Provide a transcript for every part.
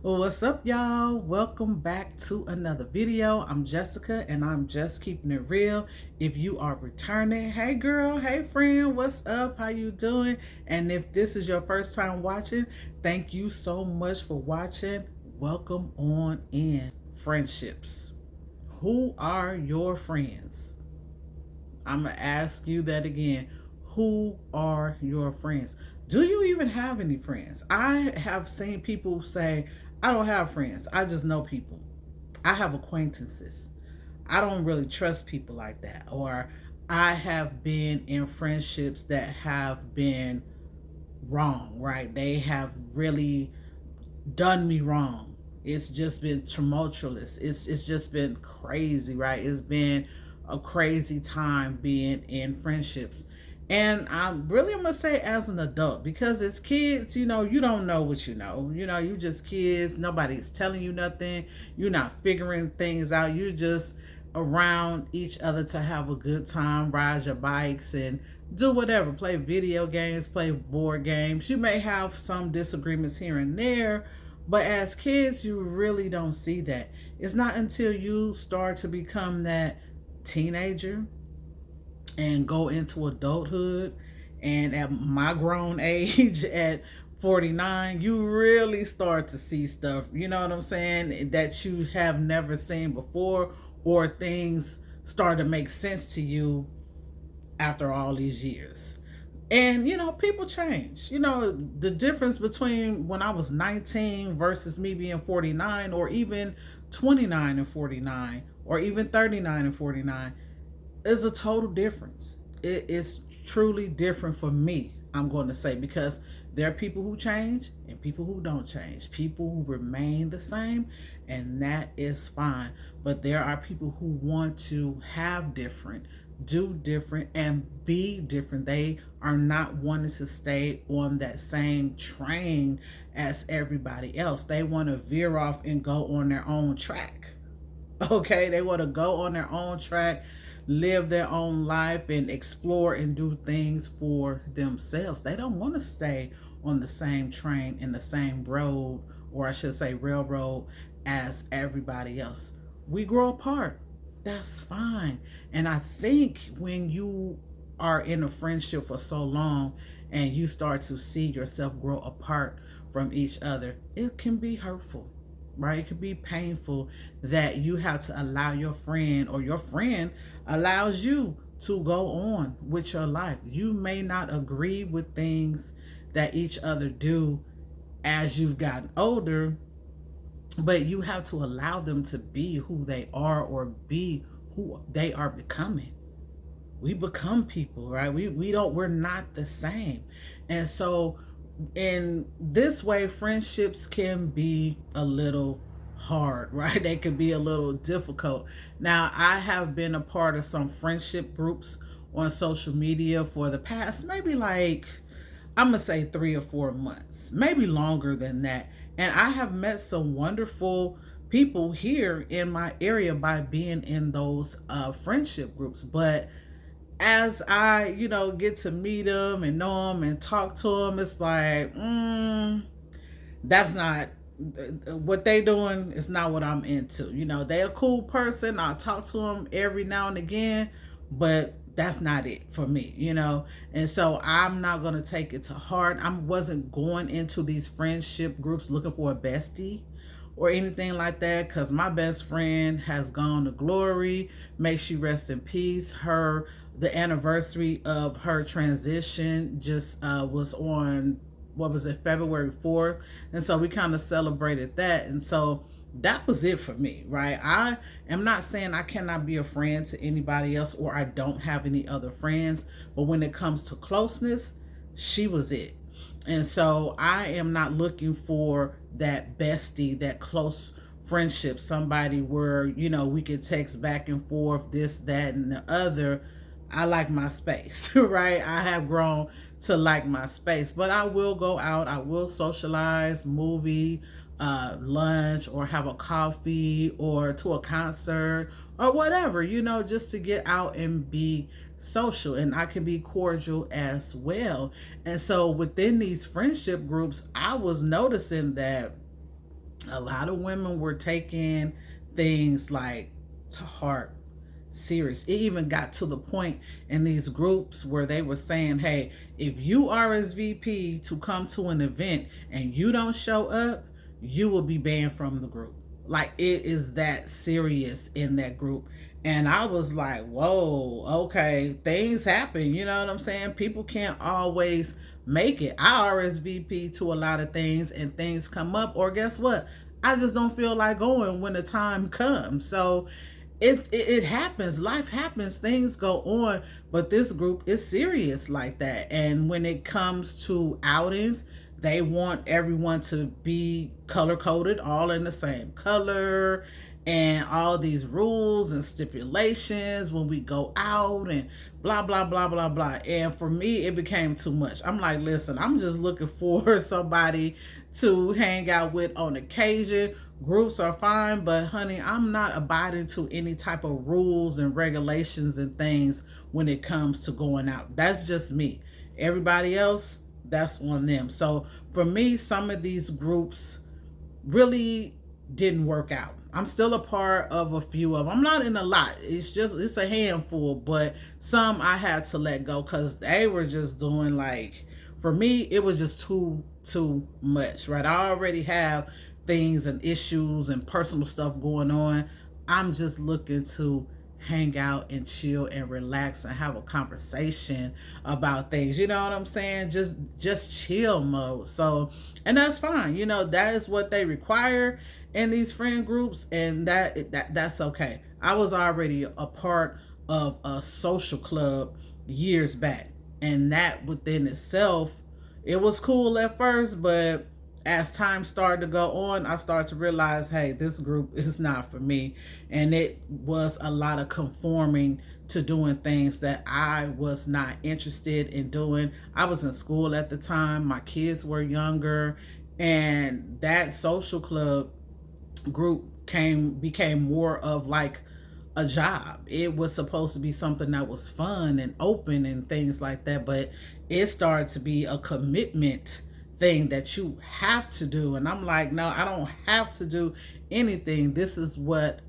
Well, what's up, y'all? Welcome back to another video. I'm Jessica, and I'm just keeping it real. If you are returning, hey girl, hey friend, what's up? How you doing? And if this is your first time watching, thank you so much for watching. Welcome on in. Friendships. Who are your friends? I'm gonna ask you that again. Who are your friends? Do you even have any friends? I have seen people say, I don't have friends. I just know people. I have acquaintances. I don't really trust people like that. Or I have been in friendships that have been wrong, right? They have really done me wrong. It's just been tumultuous. It's just been crazy, right? It's been a crazy time being in friendships. And I'm gonna say as an adult, because as kids, you don't know what you know. You just kids, nobody's telling you nothing, you're not figuring things out, you just around each other to have a good time, ride your bikes and do whatever, play video games, play board games. You may have some disagreements here and there, but as kids, you really don't see that. It's not until you start to become that teenager and go into adulthood, and at my grown age at 49, you really start to see stuff, you know what I'm saying, that you have never seen before, or things start to make sense to you after all these years. And people change. The difference between when I was 19 versus me being 49, or even 29 and 49, or even 39 and 49, is a total difference. It is truly different for me, I'm going to say, because there are people who change and people who don't change, people who remain the same, and that is fine. But there are people who want to have different, do different, and be different. They are not wanting to stay on that same train as everybody else. They want to veer off and go on their own track. Okay, they want to go on their own track, live their own life, and explore and do things for themselves. They don't want to stay on the same train in the same road, or I should say railroad, as everybody else. We grow apart. That's fine. And I think when you are in a friendship for so long and you start to see yourself grow apart from each other, it can be hurtful, right? It could be painful that you have to allow your friend, or your friend allows you to go on with your life. You may not agree with things that each other do as you've gotten older, but you have to allow them to be who they are, or be who they are becoming. We become people, right? We're not the same. And so in this way, friendships can be a little hard, right? They can be a little difficult. Now, I have been a part of some friendship groups on social media for the past, maybe, like, I'm gonna say 3 or 4 months, maybe longer than that. And I have met some wonderful people here in my area by being in those friendship groups. But as I, get to meet them and know them and talk to them, it's like, that's not what they doing. Is not what I'm into. They're a cool person. I'll talk to them every now and again, but that's not it for me. And so I'm not going to take it to heart. I wasn't going into these friendship groups looking for a bestie or anything like that, because my best friend has gone to glory. May she rest in peace. The anniversary of her transition just was on, what was it, February 4th. And so we kind of celebrated that. And so that was it for me, right? I am not saying I cannot be a friend to anybody else, or I don't have any other friends, but when it comes to closeness, she was it. And so I am not looking for that bestie, that close friendship, somebody where, we could text back and forth, this, that, and the other. I like my space, right? I have grown to like my space, but I will go out, I will socialize, movie, lunch, or have a coffee, or to a concert, or whatever, just to get out and be social. And I can be cordial as well. And so within these friendship groups, I was noticing that A lot of women were taking things like to heart, serious. It even got to the point in these groups where they were saying, hey, if you RSVP to come to an event and you don't show up, you will be banned from the group. Like, it is that serious in that group. And I was like, whoa, okay, things happen. You know what I'm saying? People can't always make it. I RSVP to a lot of things and things come up, or guess what? I just don't feel like going when the time comes. So it happens. Life happens. Things go on. But this group is serious like that. And when it comes to outings, they want everyone to be color coded, all in the same color, and all these rules and stipulations when we go out and blah blah blah blah blah. And for me, it became too much. I'm like, listen, I'm just looking for somebody to hang out with on occasion. Groups are fine, but honey, I'm not abiding to any type of rules and regulations and things when it comes to going out. That's just me. Everybody else, that's on them. So for me, some of these groups really didn't work out. I'm still a part of a few of them. I'm not in a lot. It's a handful, but some I had to let go because they were just doing, like, for me, it was just too much, right? I already have things and issues and personal stuff going on. I'm just looking to hang out and chill and relax and have a conversation about things. You know what I'm saying? Just chill mode. So, and that's fine. You know, that is what they require in these friend groups, and that's okay. I was already a part of a social club years back, and that within itself, it was cool at first, but as time started to go on, I started to realize, hey, this group is not for me. And it was a lot of conforming to doing things that I was not interested in doing. I was in school at the time, my kids were younger, and that social club group became more of like a job. It was supposed to be something that was fun and open and things like that, but it started to be a commitment thing that you have to do. And I'm like, no, I don't have to do anything. This is what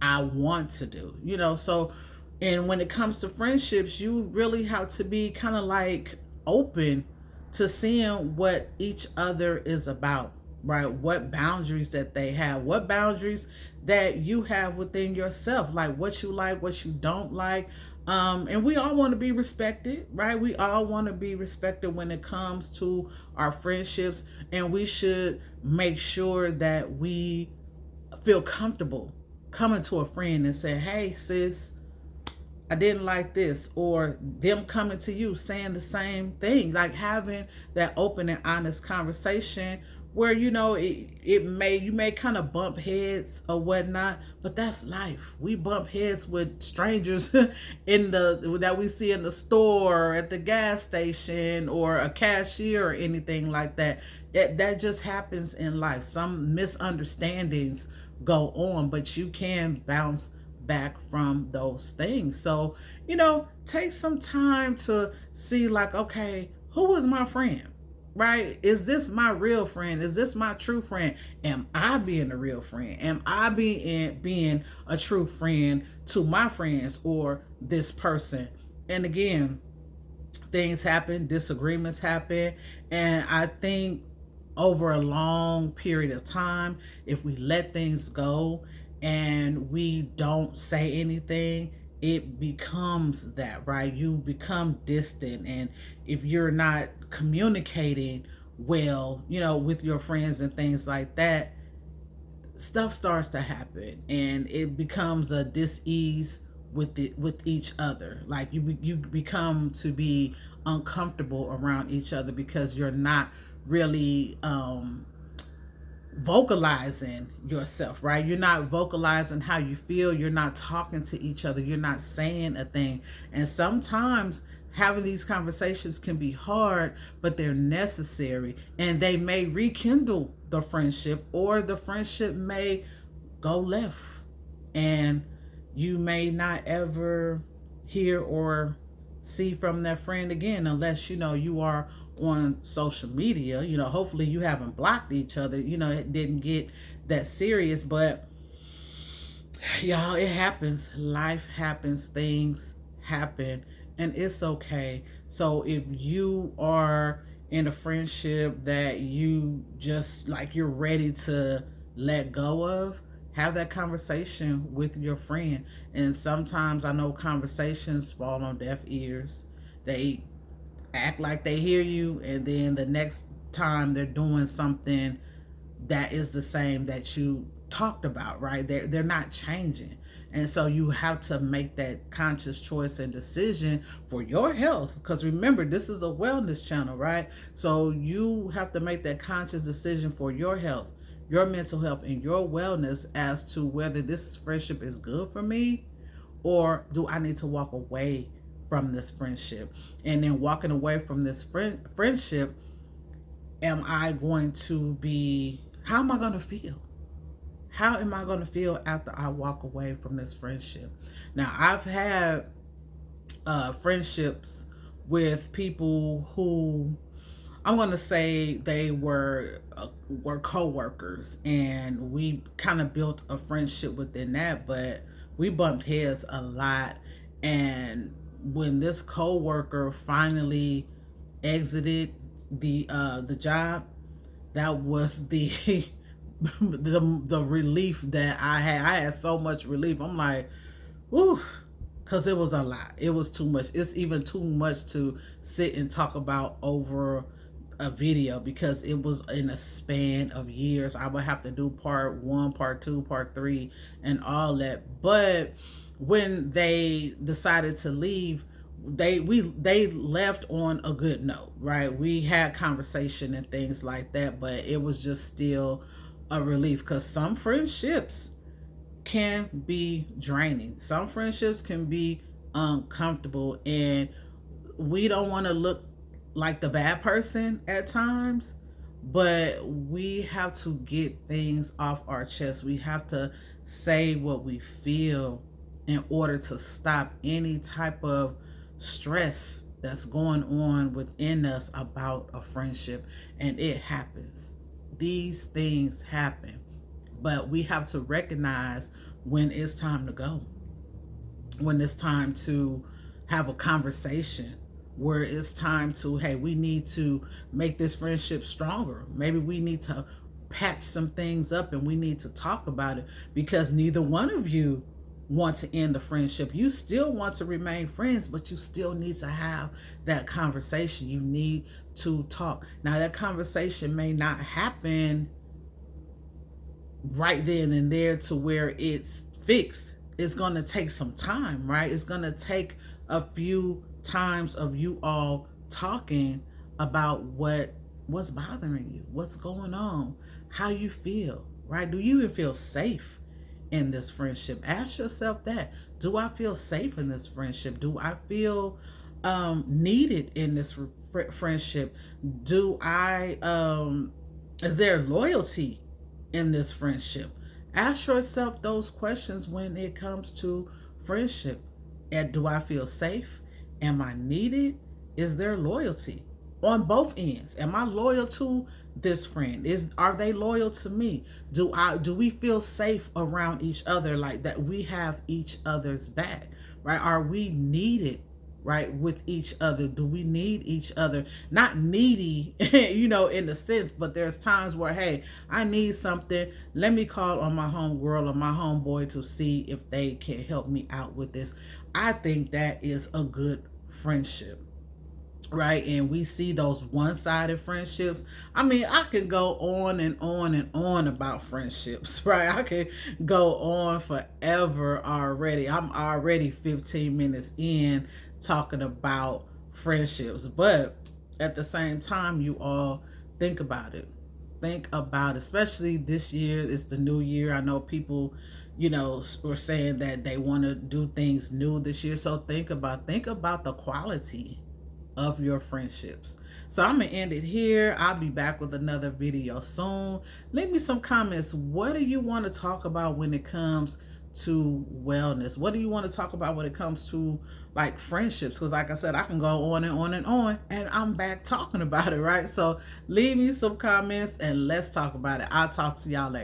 I want to do, you know? So, and when it comes to friendships, you really have to be kind of like open to seeing what each other is about, right? What boundaries that they have, what boundaries that you have within yourself, like what you like, what you don't like. And we all want to be respected, right? We all want to be respected when it comes to our friendships, and we should make sure that we feel comfortable coming to a friend and say, hey sis, I didn't like this, or them coming to you saying the same thing, like having that open and honest conversation where, you know, you may kind of bump heads or whatnot, but that's life. We bump heads with strangers that we see in the store, at the gas station, or a cashier or anything like that. That just happens in life. Some misunderstandings go on, but you can bounce back from those things. So, you know, take some time to see, like, okay, who is my friend? Right? Is this my real friend? Is this my true friend? Am I being a real friend? Am I being a true friend to my friends or this person? And again, things happen, disagreements happen, and I think over a long period of time, if we let things go and we don't say anything, it becomes that, right? You become distant, and if you're not communicating well, you know, with your friends and things like that, stuff starts to happen, and it becomes a dis-ease with each other. Like you become to be uncomfortable around each other because you're not really vocalizing yourself, right? You're not vocalizing how you feel. You're not talking to each other. You're not saying a thing. And sometimes having these conversations can be hard, but they're necessary, and they may rekindle the friendship, or the friendship may go left, and you may not ever hear or see from that friend again, unless, you know, you are on social media. You know, hopefully you haven't blocked each other. You know, it didn't get that serious. But y'all, it happens. Life happens, things happen, and it's okay. So if you are in a friendship that you just like you're ready to let go of, have that conversation with your friend. And sometimes I know conversations fall on deaf ears. They act like they hear you, and then the next time they're doing something that is the same that you talked about, right? They're not changing. And so you have to make that conscious choice and decision for your health. Because remember, this is a wellness channel, right? So you have to make that conscious decision for your health, your mental health, and your wellness as to whether this friendship is good for me or do I need to walk away from this friendship. And then walking away from this friendship, am I going to be, how am I going to feel? How am I going to feel after I walk away from this friendship? Now, I've had friendships with people who I'm going to say they were co-workers, and we kind of built a friendship within that, but we bumped heads a lot. And when this co-worker finally exited the job, that was the the relief that I had. I had so much relief. I'm like, whew, because it was a lot. It was too much. It's even too much to sit and talk about over a video, because it was in a span of years. I would have to do part 1, part 2, part 3, and all that. But when they decided to leave, they left on a good note, right? We had conversation and things like that, but it was just still a relief, because some friendships can be draining. Some friendships can be uncomfortable, and we don't want to look like the bad person at times, but we have to get things off our chest. We have to say what we feel in order to stop any type of stress that's going on within us about a friendship. And it happens. These things happen, but we have to recognize when it's time to go, when it's time to have a conversation, where it's time to, hey, we need to make this friendship stronger. Maybe we need to patch some things up, and we need to talk about it, because neither one of you want to end the friendship. You still want to remain friends, but you still need to have that conversation. You need to talk. Now, that conversation may not happen right then and there to where it's fixed. It's going to take some time, right? It's going to take a few times of you all talking about what's bothering you, what's going on, how you feel, right? Do you even feel safe in this friendship? Ask yourself that. Do I feel safe in this friendship? Do I feel needed in this friendship? Do I is there loyalty in this friendship? Ask yourself those questions when it comes to friendship. And do I feel safe? Am I needed? Is there loyalty on both ends? Am I loyal to this friend? Are they loyal to me? Do we feel safe around each other, like that we have each other's back, right? Are we needed, right, with each other? Do we need each other? Not needy, in the sense, but there's times where, hey, I need something. Let me call on my homegirl or my homeboy to see if they can help me out with this. I think that is a good friendship, right? And we see those one-sided friendships. I mean, I can go on and on and on about friendships, right? I can go on forever already. I'm already 15 minutes in talking about friendships, but at the same time, you all think about it. Think about, especially this year, it's the new year. I know people, were saying that they want to do things new this year. So think about the quality of your friendships. So I'm gonna end it here. I'll be back with another video soon. Leave me some comments. What do you want to talk about when it comes to wellness? What do you want to talk about when it comes to like friendships? Because like I said, I can go on and on and on, and I'm back talking about it, right? So leave me some comments and let's talk about it. I'll talk to y'all later.